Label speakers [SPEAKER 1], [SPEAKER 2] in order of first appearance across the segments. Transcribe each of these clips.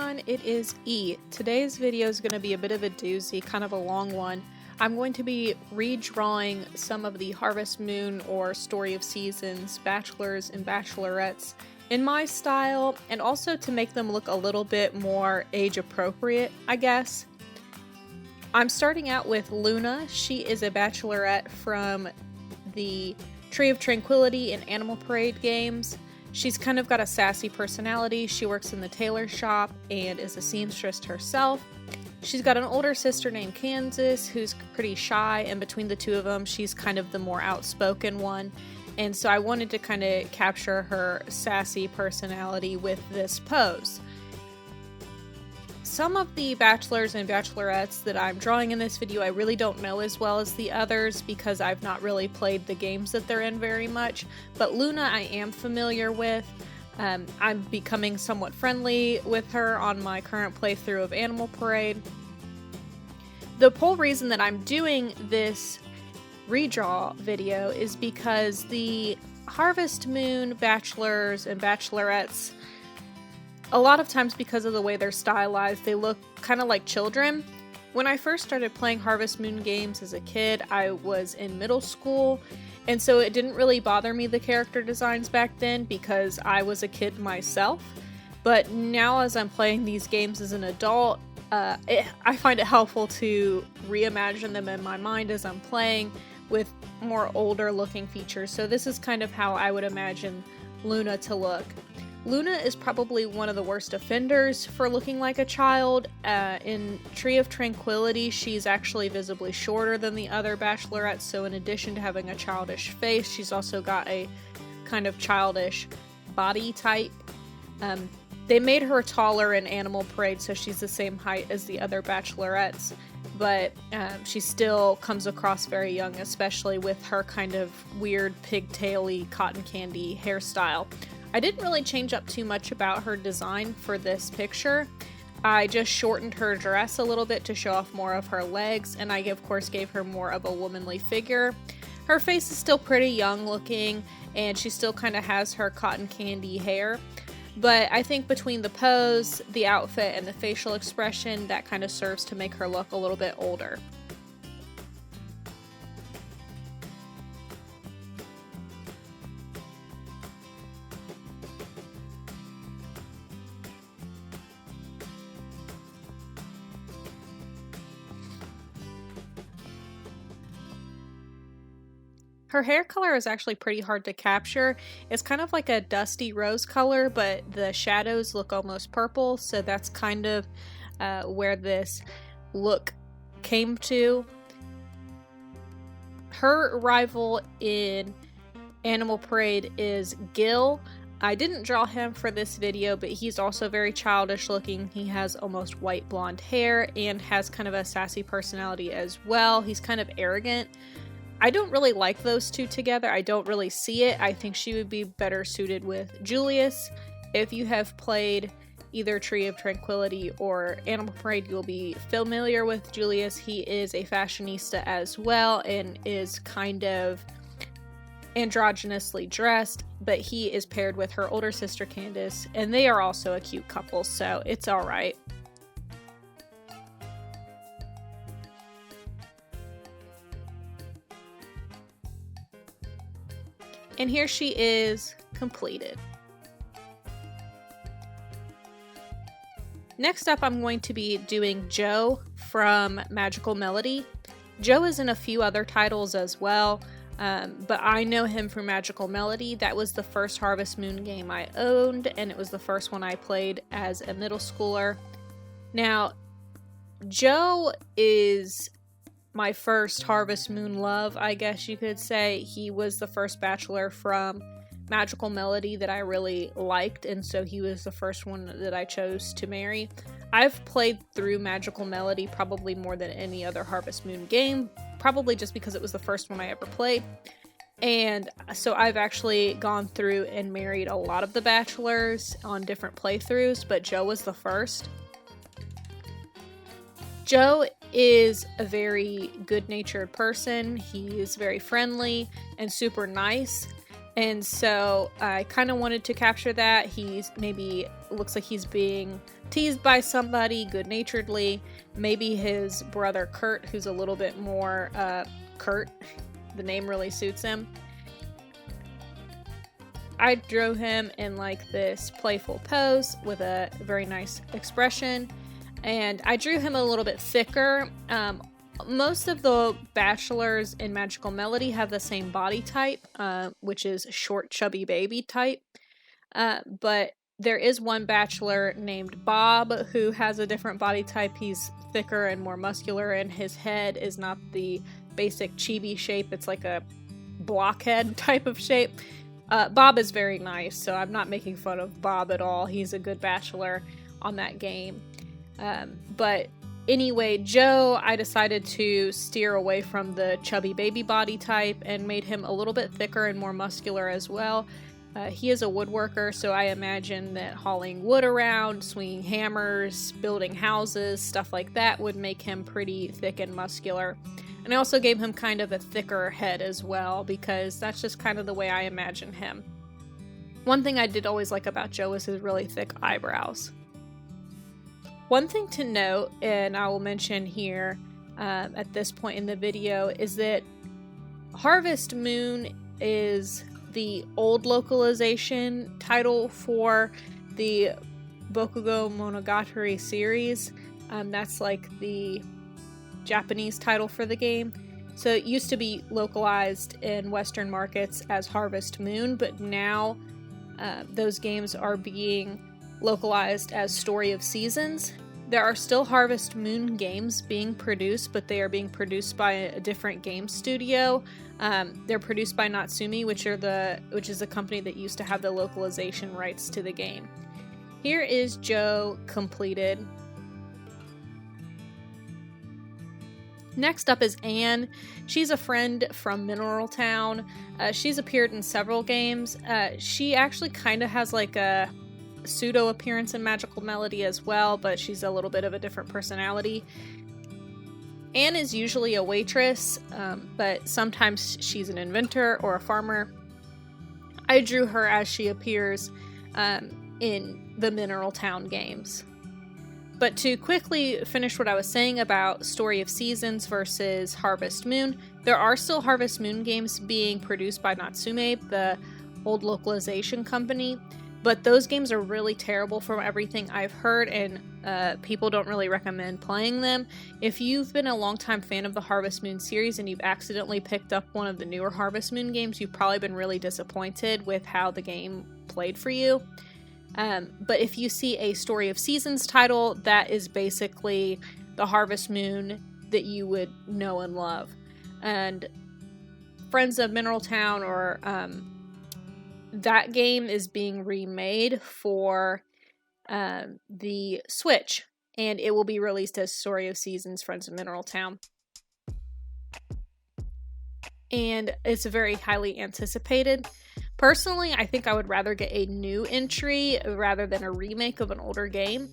[SPEAKER 1] everyone, it is E. Today's video is going to be a bit of a doozy, kind of a long one. I'm going to be redrawing some of the Harvest Moon or Story of Seasons bachelors and bachelorettes in my style, and also to make them look a little bit more age appropriate, I guess. I'm starting out with Luna. She is a bachelorette from the Tree of Tranquility and Animal Parade games. She's kind of got a sassy personality. She works in the tailor shop and is a seamstress herself. She's got an older sister named Kansas who's pretty shy, and between the two of them, she's kind of the more outspoken one. And so I wanted to kind of capture her sassy personality with this pose. Some of the bachelors and bachelorettes that I'm drawing in this video I really don't know as well as the others because I've not really played the games that they're in very much, but Luna I am familiar with. I'm becoming somewhat friendly with her on my current playthrough of Animal Parade. The whole reason that I'm doing this redraw video is because the Harvest Moon bachelors and bachelorettes, a lot of times because of the way they're stylized, they look kind of like children. When I first started playing Harvest Moon games as a kid, I was in middle school, and so it didn't really bother me, the character designs back then, because I was a kid myself. But now as I'm playing these games as an adult, I find it helpful to reimagine them in my mind as I'm playing with more older looking features. So this is kind of how I would imagine Luna to look. Luna is probably one of the worst offenders for looking like a child. In Tree of Tranquility, she's actually visibly shorter than the other bachelorettes, so in addition to having a childish face, she's also got a kind of childish body type. They made her taller in Animal Parade, so she's the same height as the other bachelorettes, but she still comes across very young, especially with her kind of weird pigtaily cotton candy hairstyle. I didn't really change up too much about her design for this picture. I just shortened her dress a little bit to show off more of her legs, and I of course gave her more of a womanly figure. Her face is still pretty young looking, and she still kind of has her cotton candy hair. But I think between the pose, the outfit, and the facial expression, that kind of serves to make her look a little bit older. Her hair color is actually pretty hard to capture. It's kind of like a dusty rose color, but the shadows look almost purple, so that's kind of where this look came to. Her rival in Animal Parade is Gil. I didn't draw him for this video, but he's also very childish looking. He has almost white blonde hair and has kind of a sassy personality as well. He's kind of arrogant. I don't really like those two together. I don't really see it. I think she would be better suited with Julius. If you have played either Tree of Tranquility or Animal Parade, you'll be familiar with Julius. He is a fashionista as well and is kind of androgynously dressed, but he is paired with her older sister Candace, and they are also a cute couple, so it's alright. And here she is, completed. Next up, I'm going to be doing Joe from Magical Melody. Joe is in a few other titles as well, but I know him from Magical Melody. That was the first Harvest Moon game I owned, and it was the first one I played as a middle schooler. Now, Joe is my first Harvest Moon love, I guess you could say. He was the first bachelor from Magical Melody that I really liked, and so he was the first one that I chose to marry. I've played through Magical Melody probably more than any other Harvest Moon game, probably just because it was the first one I ever played. And so I've actually gone through and married a lot of the bachelors on different playthroughs, but Joe was the first. Joe is a very good-natured person. He is very friendly and super nice, and so I kind of wanted to capture that. He's maybe looks like he's being teased by somebody good-naturedly, maybe his brother Kurt, who's a little bit more Kurt. The name really suits him. I drew him in like this playful pose with a very nice expression, and I drew him a little bit thicker. Most of the bachelors in Magical Melody have the same body type, which is short, chubby baby type. But there is one bachelor named Bob who has a different body type. He's thicker and more muscular, and his head is not the basic chibi shape. It's like a blockhead type of shape. Bob is very nice, so I'm not making fun of Bob at all. He's a good bachelor on that game. But anyway, Joe, I decided to steer away from the chubby baby body type and made him a little bit thicker and more muscular as well. He is a woodworker, so I imagine that hauling wood around, swinging hammers, building houses, stuff like that would make him pretty thick and muscular. And I also gave him kind of a thicker head as well, because that's just kind of the way I imagine him. One thing I did always like about Joe was his really thick eyebrows. One thing to note, and I will mention here at this point in the video, is that Harvest Moon is the old localization title for the Bokujou Monogatari series. That's like the Japanese title for the game. So it used to be localized in Western markets as Harvest Moon, but now those games are being localized as Story of Seasons. There are still Harvest Moon games being produced, but they are being produced by a different game studio. They're produced by Natsume, which is a company that used to have the localization rights to the game. Here is Joe completed. Next up is Anne. She's a friend from Mineral Town. She's appeared in several games. She actually kind of has like a pseudo appearance in Magical Melody as well, but she's a little bit of a different personality. Anne is usually a waitress, but sometimes she's an inventor or a farmer. I drew her as she appears in the Mineral Town games. But to quickly finish what I was saying about Story of Seasons versus Harvest Moon, there are still Harvest Moon games being produced by Natsume, the old localization company, but those games are really terrible from everything I've heard, and people don't really recommend playing them. If you've been a longtime fan of the Harvest Moon series and you've accidentally picked up one of the newer Harvest Moon games, you've probably been really disappointed with how the game played for you. But if you see a Story of Seasons title, that is basically the Harvest Moon that you would know and love. And Friends of Mineral Town, or that game is being remade for the Switch, and it will be released as Story of Seasons Friends of Mineral Town. And it's very highly anticipated. Personally, I think I would rather get a new entry rather than a remake of an older game,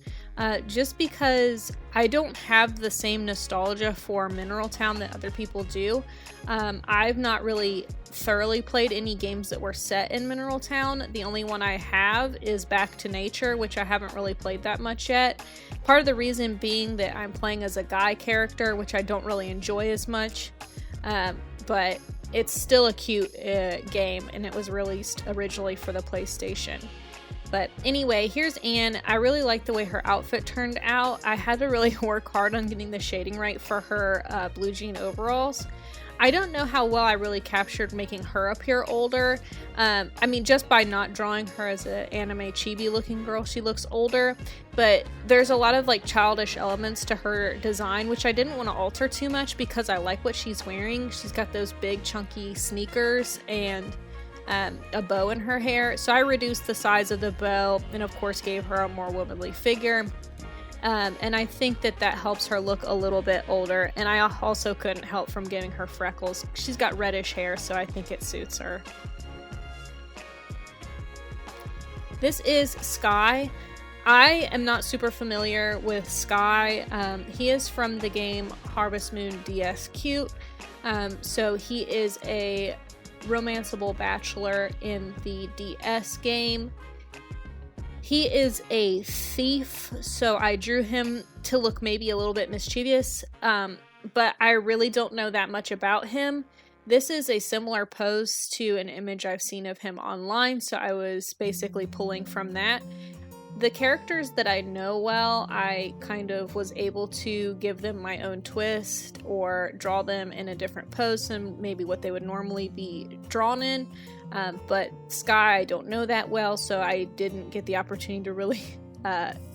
[SPEAKER 1] just because I don't have the same nostalgia for Mineral Town that other people do. I've not really thoroughly played any games that were set in Mineral Town. The only one I have is Back to Nature, which I haven't really played that much yet. Part of the reason being that I'm playing as a guy character, which I don't really enjoy as much, but it's still a cute game, and it was released originally for the PlayStation. But anyway, here's Anne. I really like the way her outfit turned out. I had to really work hard on getting the shading right for her blue jean overalls. I don't know how well I really captured making her appear older. I mean, just by not drawing her as an anime chibi looking girl, she looks older, but there's a lot of like childish elements to her design, which I didn't want to alter too much because I like what she's wearing. She's got those big chunky sneakers and a bow in her hair, so I reduced the size of the bow and of course gave her a more womanly figure. And I think that helps her look a little bit older, and I also couldn't help from giving her freckles. She's got reddish hair, so I think it suits her. This is Sky. I am not super familiar with Sky. He is from the game Harvest Moon DS Cute, so he is a romanceable bachelor in the DS game. He is a thief, so I drew him to look maybe a little bit mischievous, but I really don't know that much about him. This is a similar pose to an image I've seen of him online, so I was basically pulling from that. The characters that I know well, I kind of was able to give them my own twist or draw them in a different pose than maybe what they would normally be drawn in. But Sky, I don't know that well, so I didn't get the opportunity to really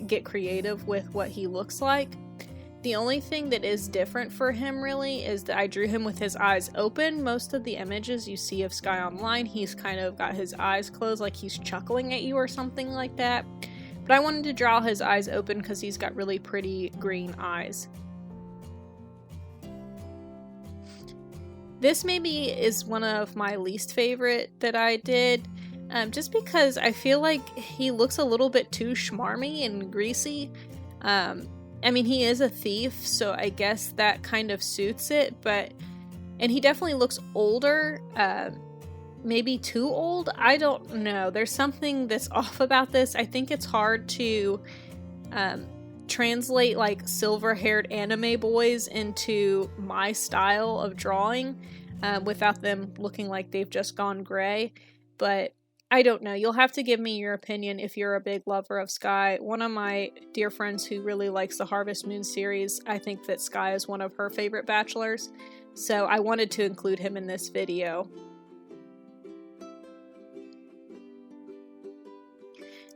[SPEAKER 1] get creative with what he looks like. The only thing that is different for him really is that I drew him with his eyes open. Most of the images you see of Sky online, he's kind of got his eyes closed like he's chuckling at you or something like that. But I wanted to draw his eyes open because he's got really pretty green eyes. This maybe is one of my least favorite that I did, just because I feel like he looks a little bit too schmarmy and greasy. I mean, he is a thief, so I guess that kind of suits it, and he definitely looks older, maybe too old. I don't know. There's something that's off about this. I think it's hard to translate like silver-haired anime boys into my style of drawing without them looking like they've just gone gray. But I don't know. You'll have to give me your opinion if you're a big lover of Sky. One of my dear friends who really likes the Harvest Moon series, I think that Sky is one of her favorite bachelors. So I wanted to include him in this video.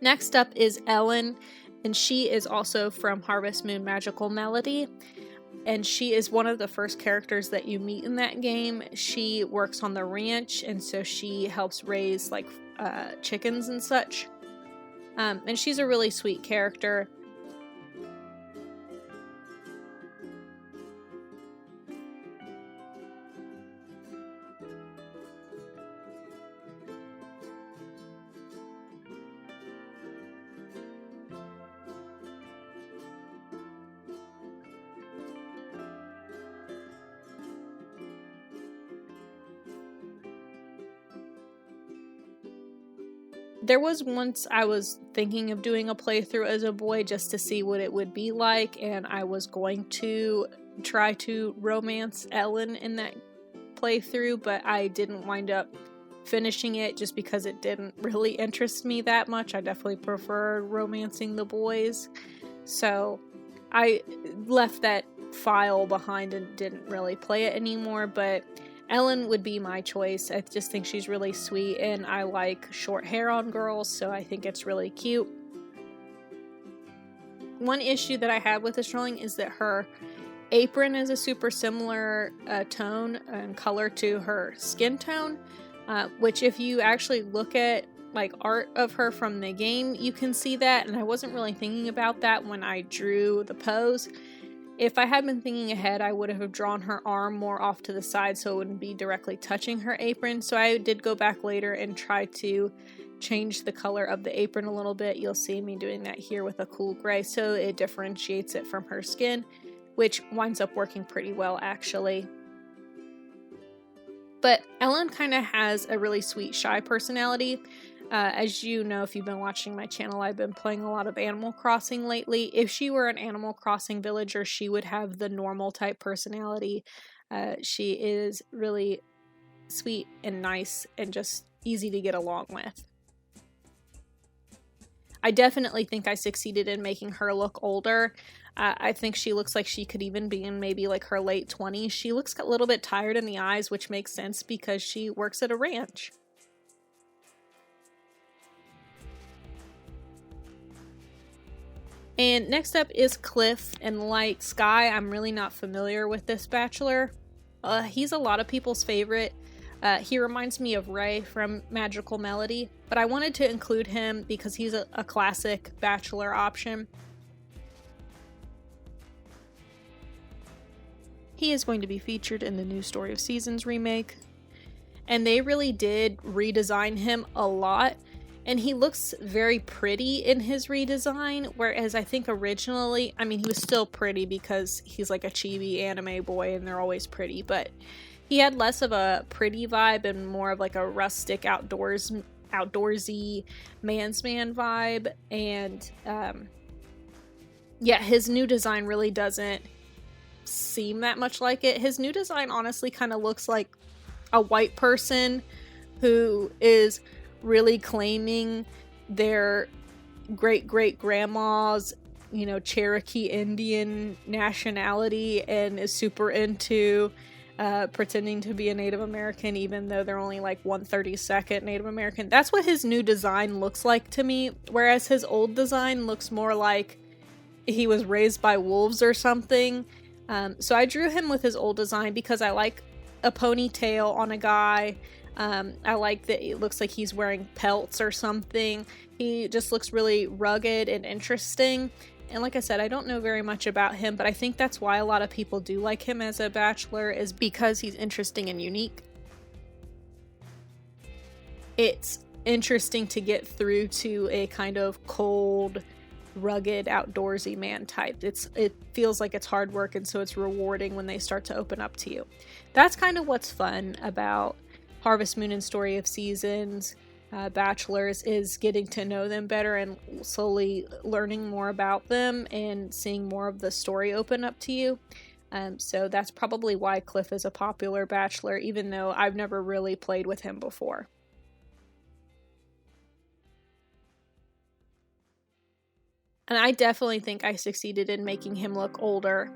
[SPEAKER 1] Next up is Ellen, and she is also from Harvest Moon Magical Melody, and she is one of the first characters that you meet in that game. She works on the ranch, and so she helps raise like chickens and such, and she's a really sweet character. There was once I was thinking of doing a playthrough as a boy just to see what it would be like, and I was going to try to romance Ellen in that playthrough, but I didn't wind up finishing it just because it didn't really interest me that much. I definitely prefer romancing the boys, so I left that file behind and didn't really play it anymore. But Ellen would be my choice. I just think she's really sweet, and I like short hair on girls, so I think it's really cute. One issue that I had with this drawing is that her apron is a super similar tone and color to her skin tone, which if you actually look at like art of her from the game, you can see that, and I wasn't really thinking about that when I drew the pose. If I had been thinking ahead, I would have drawn her arm more off to the side so it wouldn't be directly touching her apron. So I did go back later and try to change the color of the apron a little bit. You'll see me doing that here with a cool gray so it differentiates it from her skin, which winds up working pretty well actually. But Ellen kind of has a really sweet, shy personality. As you know, if you've been watching my channel, I've been playing a lot of Animal Crossing lately. If she were an Animal Crossing villager, she would have the normal type personality. She is really sweet and nice and just easy to get along with. I definitely think I succeeded in making her look older. I think she looks like she could even be in maybe like her late 20s. She looks a little bit tired in the eyes, which makes sense because she works at a ranch. And next up is Cliff, and like Sky, I'm really not familiar with this bachelor. He's a lot of people's favorite. He reminds me of Ray from Magical Melody, but I wanted to include him because he's a classic bachelor option. He is going to be featured in the new Story of Seasons remake, and they really did redesign him a lot. And he looks very pretty in his redesign, whereas I think originally, I mean, he was still pretty because he's like a chibi anime boy and they're always pretty, but he had less of a pretty vibe and more of like a rustic outdoors outdoorsy man's man vibe. And yeah, his new design really doesn't seem that much like it. His new design honestly kind of looks like a white person who is really claiming their great-great-grandma's, you know, Cherokee Indian nationality and is super into pretending to be a Native American even though they're only like 1/32nd Native American. That's what his new design looks like to me, whereas his old design looks more like he was raised by wolves or something. So I drew him with his old design because I like a ponytail on a guy. I like that it looks like he's wearing pelts or something. He just looks really rugged and interesting. And like I said, I don't know very much about him, but I think that's why a lot of people do like him as a bachelor, is because he's interesting and unique. It's interesting to get through to a kind of cold, rugged, outdoorsy man type. It feels like it's hard work, and so it's rewarding when they start to open up to you. That's kind of what's fun about Harvest Moon and Story of Seasons bachelors, is getting to know them better and slowly learning more about them and seeing more of the story open up to you. So that's probably why Cliff is a popular bachelor, even though I've never really played with him before. And I definitely think I succeeded in making him look older.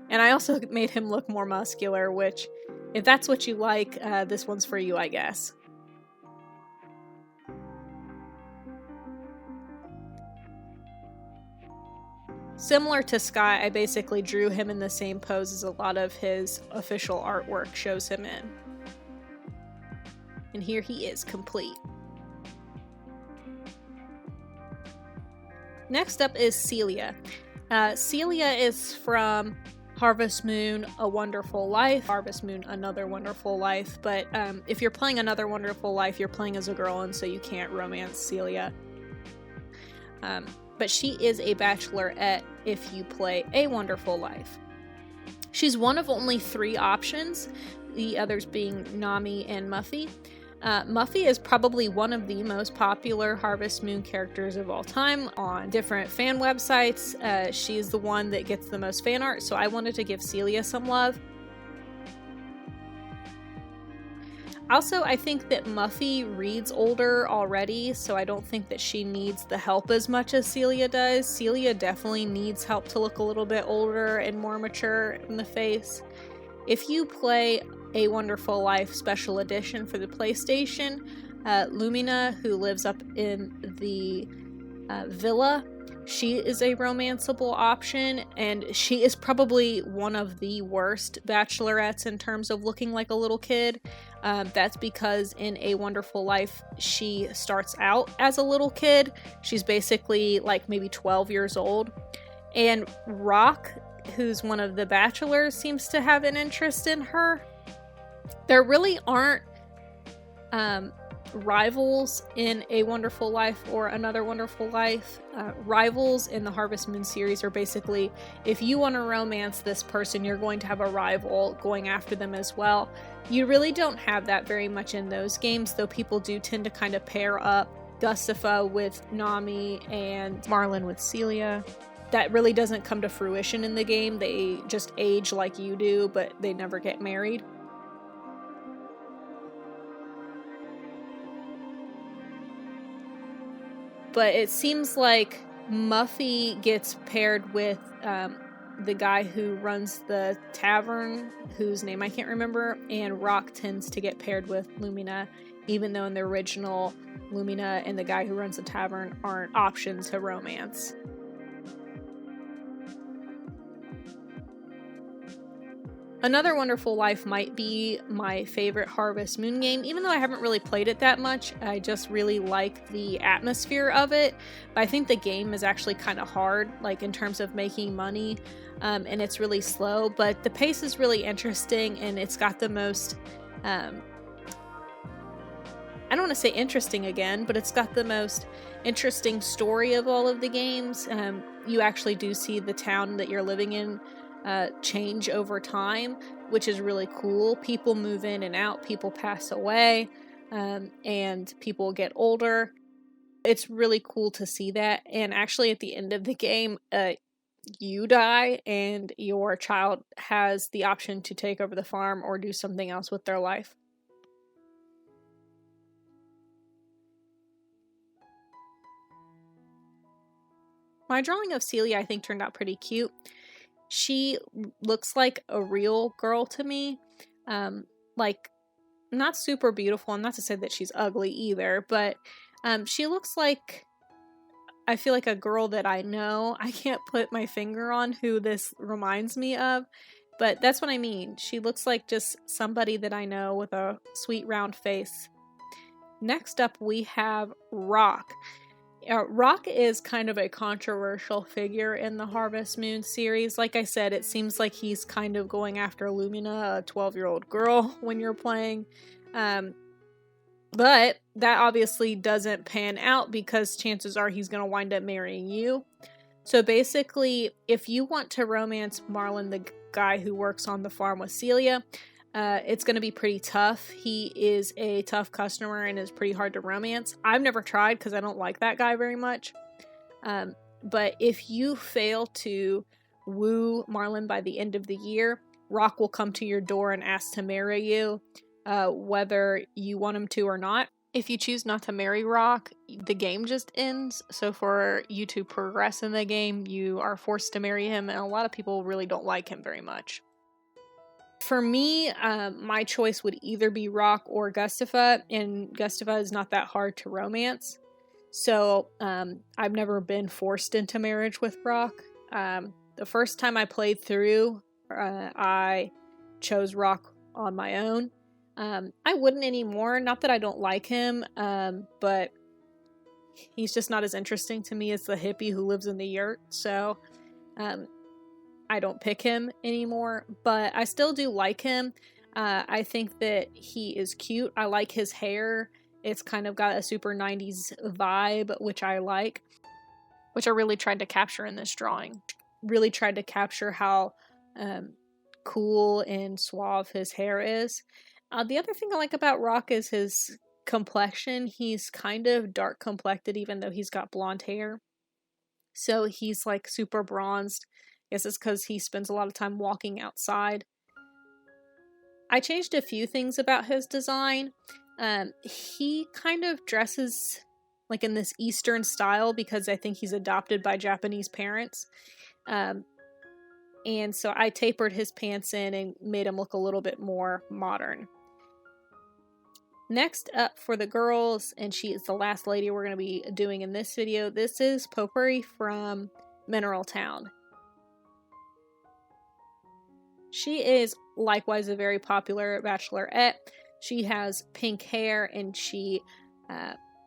[SPEAKER 1] And I also made him look more muscular, which, if that's what you like, this one's for you, I guess. Similar to Sky, I basically drew him in the same pose as a lot of his official artwork shows him in. And here he is, complete. Next up is Celia. Celia is from Harvest Moon, A Wonderful Life, Harvest Moon, Another Wonderful Life, but if you're playing Another Wonderful Life, you're playing as a girl, and so you can't romance Celia. But she is a bachelorette if you play A Wonderful Life. She's one of only 3 options, the others being Nami and Muffy. Muffy is probably one of the most popular Harvest Moon characters of all time on different fan websites. She's the one that gets the most fan art, so I wanted to give Celia some love. Also, I think that Muffy reads older already, so I don't think that she needs the help as much as Celia does. Celia definitely needs help to look a little bit older and more mature in the face. If you play A Wonderful Life Special Edition for the PlayStation, Lumina, who lives up in the villa, she is a romanceable option, and she is probably one of the worst bachelorettes in terms of looking like a little kid. That's because in A Wonderful Life, she starts out as a little kid. She's basically like maybe 12 years old. And Rock, who's one of the bachelors, seems to have an interest in her. There really aren't rivals in A Wonderful Life or Another Wonderful Life. Rivals in the Harvest Moon series are basically, if you want to romance this person, you're going to have a rival going after them as well. You really don't have that very much in those games, though people do tend to kind of pair up Gustafa with Nami and Marlon with Celia. That really doesn't come to fruition in the game. They just age like you do, but they never get married. But it seems like Muffy gets paired with the guy who runs the tavern, whose name I can't remember, and Rock tends to get paired with Lumina, even though in the original, Lumina and the guy who runs the tavern aren't options to romance. Another Wonderful Life might be my favorite Harvest Moon game, even though I haven't really played it that much. I just really like the atmosphere of it. But I think the game is actually kind of hard, like in terms of making money, and it's really slow. But the pace is really interesting, and it's got the most, I don't want to say interesting again, but it's got the most interesting story of all of the games. You actually do see the town that you're living in change over time, which is really cool. People move in and out, people pass away. and people get older. It's really cool to see that. And actually, at the end of the game, you die, and your child has the option to take over the farm or do something else with their life. My drawing of Celia, I think, turned out pretty cute. She looks like a real girl to me. Like, not super beautiful, and not to say that she's ugly either, but she looks like, I feel like, a girl that I know. I can't put my finger on who this reminds me of, but that's what I mean. She looks like just somebody that I know with a sweet round face. Next up, we have Rock. Rock is kind of a controversial figure in the Harvest Moon series. Like I said, it seems like he's kind of going after Lumina, a 12-year-old girl, when you're playing. But that obviously doesn't pan out because chances are he's going to wind up marrying you. So basically, if you want to romance Marlon, the guy who works on the farm with Celia, it's going to be pretty tough. He is a tough customer and is pretty hard to romance. I've never tried because I don't like that guy very much. But if you fail to woo Marlon by the end of the year, Rock will come to your door and ask to marry you, whether you want him to or not. If you choose not to marry Rock, the game just ends. So for you to progress in the game, you are forced to marry him, and a lot of people really don't like him very much. For me, my choice would either be Rock or Gustafa, and Gustafa is not that hard to romance. So I've never been forced into marriage with Rock. The first time I played through, I chose Rock on my own. I wouldn't anymore, not that I don't like him, but he's just not as interesting to me as the hippie who lives in the yurt, so I don't pick him anymore, but I still do like him. I think that he is cute. I like his hair. It's kind of got a super 90s vibe, which I like, which I really tried to capture in this drawing. Really tried to capture how cool and suave his hair is. The other thing I like about Rock is his complexion. He's kind of dark complected even though he's got blonde hair. So he's like super bronzed. I guess it's because he spends a lot of time walking outside. I changed a few things about his design. He kind of dresses like in this Eastern style because I think he's adopted by Japanese parents. And so I tapered his pants in and made him look a little bit more modern. Next up for the girls, and she is the last lady we're going to be doing in this video, this is Potpourri from Mineral Town. She is likewise a very popular bachelorette. She has pink hair and she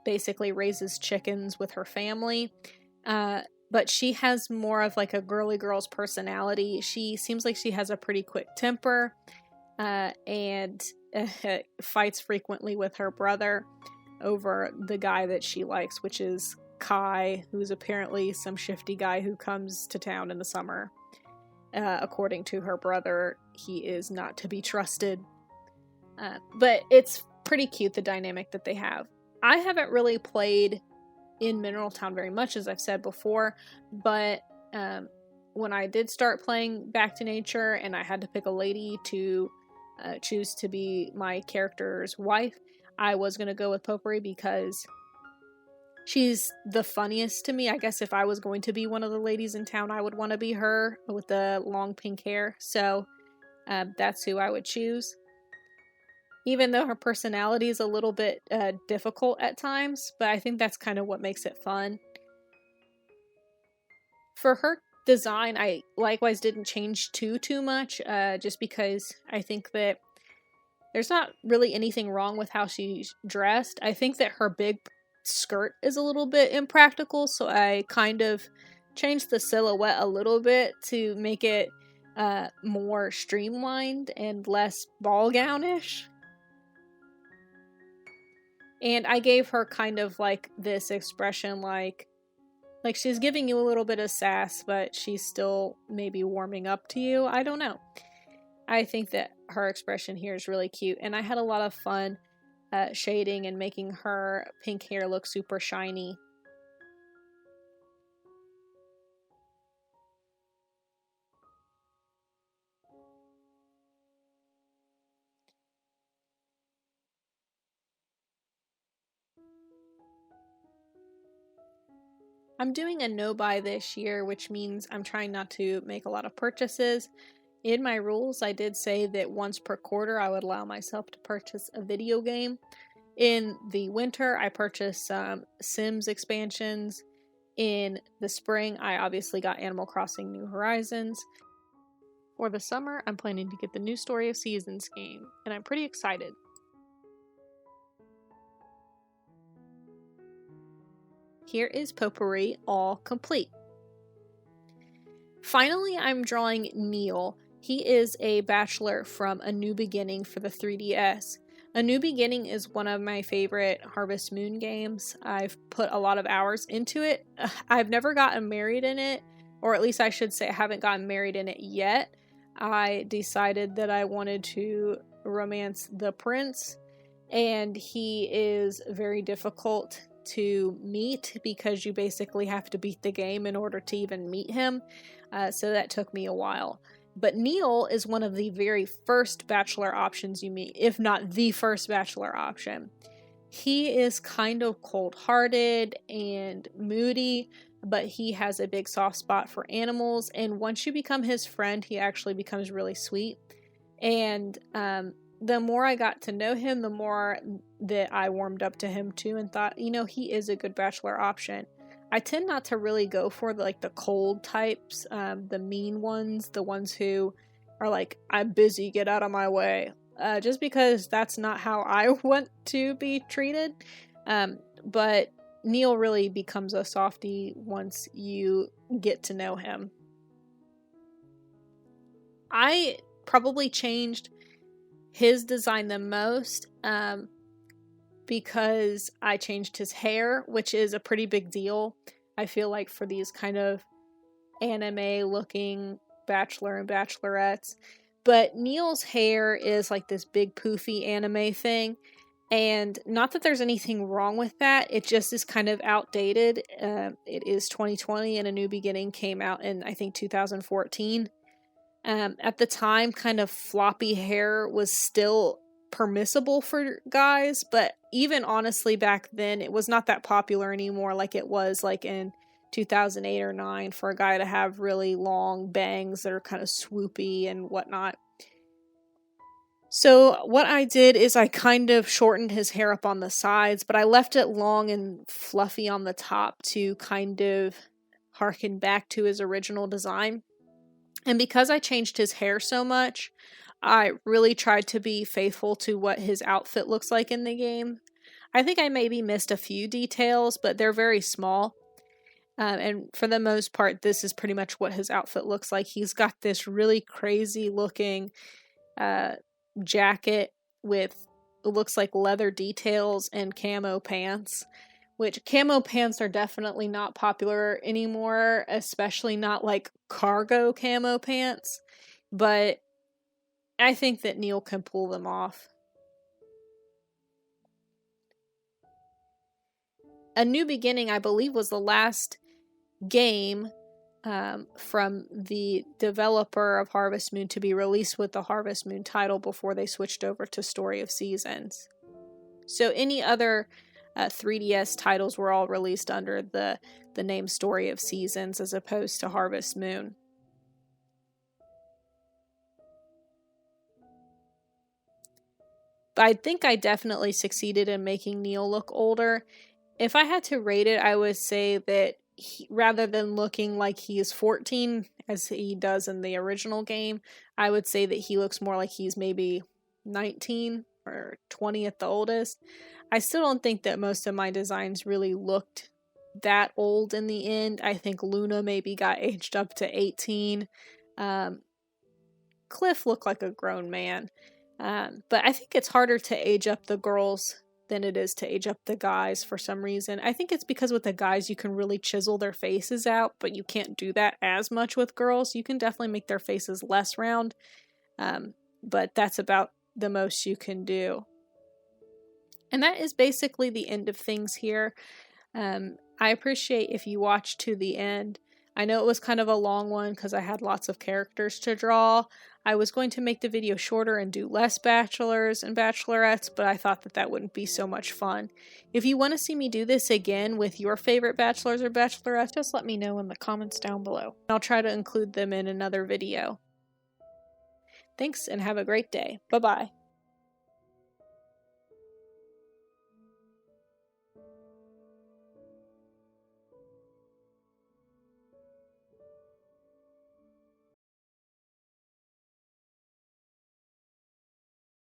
[SPEAKER 1] basically raises chickens with her family. But she has more of like a girly girl's personality. She seems like she has a pretty quick temper and fights frequently with her brother over the guy that she likes, which is Kai, who's apparently some shifty guy who comes to town in the summer. According to her brother, he is not to be trusted. But it's pretty cute, the dynamic that they have. I haven't really played in Mineral Town very much, as I've said before, but when I did start playing Back to Nature and I had to pick a lady to choose to be my character's wife, I was going to go with Potpourri because she's the funniest to me. I guess if I was going to be one of the ladies in town, I would want to be her with the long pink hair. So that's who I would choose. Even though her personality is a little bit difficult at times, but I think that's kind of what makes it fun. For her design, I likewise didn't change too much, just because I think that there's not really anything wrong with how she's dressed. I think that her big skirt is a little bit impractical, so I kind of changed the silhouette a little bit to make it more streamlined and less ball gownish. And I gave her kind of like this expression like she's giving you a little bit of sass, but she's still maybe warming up to you. I don't know. I think that her expression here is really cute, and I had a lot of fun shading and making her pink hair look super shiny. I'm doing a no-buy this year, which means I'm trying not to make a lot of purchases. In my rules, I did say that once per quarter I would allow myself to purchase a video game. In the winter, I purchased some Sims expansions. In the spring, I obviously got Animal Crossing New Horizons. For the summer, I'm planning to get the new Story of Seasons game, and I'm pretty excited. Here is Potpourri all complete. Finally, I'm drawing Neil. He is a bachelor from A New Beginning for the 3DS. A New Beginning is one of my favorite Harvest Moon games. I've put a lot of hours into it. I've never gotten married in it, or at least I should say I haven't gotten married in it yet. I decided that I wanted to romance the prince, and he is very difficult to meet because you basically have to beat the game in order to even meet him. So that took me a while. But Neil is one of the very first bachelor options you meet, if not the first bachelor option. He is kind of cold-hearted and moody, but he has a big soft spot for animals, and once you become his friend, he actually becomes really sweet. And the more I got to know him, the more that I warmed up to him too and thought, you know, he is a good bachelor option. I tend not to really go for the cold types, the mean ones, the ones who are like, I'm busy, get out of my way. Just because that's not how I want to be treated. But Neil really becomes a softie once you get to know him. I probably changed his design the most because I changed his hair, which is a pretty big deal. I feel like for these kind of anime looking bachelor and bachelorettes. But Neil's hair is like this big poofy anime thing. And not that there's anything wrong with that, it just is kind of outdated. It is 2020 and A New Beginning came out in, I think, 2014. At the time, kind of floppy hair was still permissible for guys, but even honestly back then, it was not that popular anymore like it was like in 2008 or 9 for a guy to have really long bangs that are kind of swoopy and whatnot. So what I did is I kind of shortened his hair up on the sides, but I left it long and fluffy on the top to kind of harken back to his original design. And because I changed his hair so much, I really tried to be faithful to what his outfit looks like in the game. I think I maybe missed a few details, but they're very small. And for the most part, this is pretty much what his outfit looks like. He's got this really crazy looking jacket with, it looks like leather details and camo pants. Which camo pants are definitely not popular anymore, especially not like cargo camo pants. But I think that Neil can pull them off. A New Beginning, I believe, was the last game from the developer of Harvest Moon to be released with the Harvest Moon title before they switched over to Story of Seasons. So any other 3DS titles were all released under the name Story of Seasons as opposed to Harvest Moon. But I think I definitely succeeded in making Neil look older. If I had to rate it, I would say that rather than looking like he is 14, as he does in the original game, I would say that he looks more like he's maybe 19 or 20 at the oldest. I still don't think that most of my designs really looked that old in the end. I think Luna maybe got aged up to 18. Cliff looked like a grown man. But I think it's harder to age up the girls than it is to age up the guys for some reason. I think it's because with the guys you can really chisel their faces out, but you can't do that as much with girls. You can definitely make their faces less round, but that's about the most you can do. And that is basically the end of things here. I appreciate if you watch to the end. I know it was kind of a long one because I had lots of characters to draw. I was going to make the video shorter and do less bachelors and bachelorettes, but I thought that that wouldn't be so much fun. If you want to see me do this again with your favorite bachelors or bachelorettes, just let me know in the comments down below. I'll try to include them in another video. Thanks and have a great day. Bye-bye.